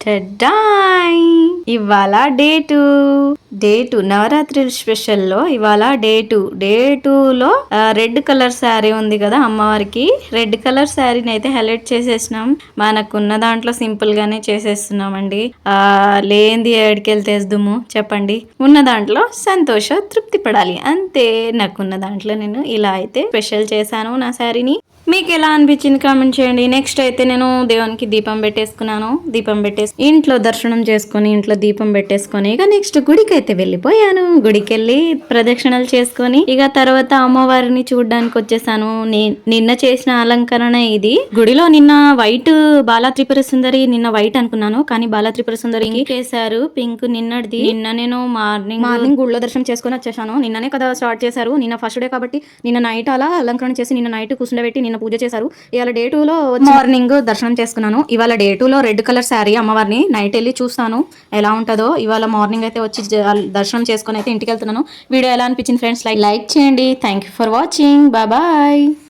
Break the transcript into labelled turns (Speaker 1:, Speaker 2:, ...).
Speaker 1: Ta-da! ఇవాళ day two Navratri స్పెషల్లో ఇవాళ day టూలో రెడ్ కలర్ శారీ ఉంది కదా అమ్మవారికి. రెడ్ కలర్ శారీని అయితే హైలైట్ చేసేసినాం. మనకున్న దాంట్లో సింపుల్ గానే చేసేస్తున్నామండి. లేంది ఏడికెళ్ళి తెద్దుము చెప్పండి. ఉన్న దాంట్లో సంతోష తృప్తి పడాలి అంతే. నాకున్న దాంట్లో నేను ఇలా అయితే స్పెషల్ చేశాను నా శారీని. మీకు ఎలా అనిపించింది కామెంట్ చేయండి. నెక్స్ట్ అయితే నేను దేవునికి దీపం పెట్టేసుకున్నాను. దీపం పెట్టేసి ఇంట్లో దర్శనం చేసుకొని ఇంట్లో దీపం పెట్టేసుకొని ఇక నెక్స్ట్ గుడికి అయితే వెళ్ళిపోయాను. గుడికి వెళ్ళి ప్రదక్షిణలు చేసుకొని ఇక తర్వాత అమ్మవారిని చూడడానికి వచ్చేసాను. నిన్న చేసిన అలంకరణ ఇది. గుడిలో నిన్న వైట్ బాలా త్రిపుర సుందరి నిన్న వైట్ అనుకున్నాను, కానీ బాలా త్రిపుర సుందరి చేశారు పింక్ నిన్నటిది. నిన్న నేను మార్నింగ్ గుడిలో దర్శనం చేసుకొని వచ్చేసాను. నిన్ననే కదా స్టార్ట్ చేశారు. నిన్న ఫస్ట్ డే కాబట్టి నిన్న నైట్ అలా అలంకరణ చేసి నిన్న నైట్ కూర్చుండబెట్టి నిన్న పూజ చేశారు. ఇవాళ డే 2లో మార్నింగ్ దర్శనం చేసుకున్నాను. ఇవాళ డే 2లో రెడ్ కలర్ శారీ అమ్మవారిని నైట్ వెళ్ళి చూస్తాను ఎలా ఉంటుందో. ఇవాళ మార్నింగ్ అయితే వచ్చి దర్శనం చేసుకొని అయితే ఇంటికి వెళ్తున్నాను. వీడియో ఎలా అనిపించింది ఫ్రెండ్స్? లైక్ చేయండి. Thank you for watching. Bye.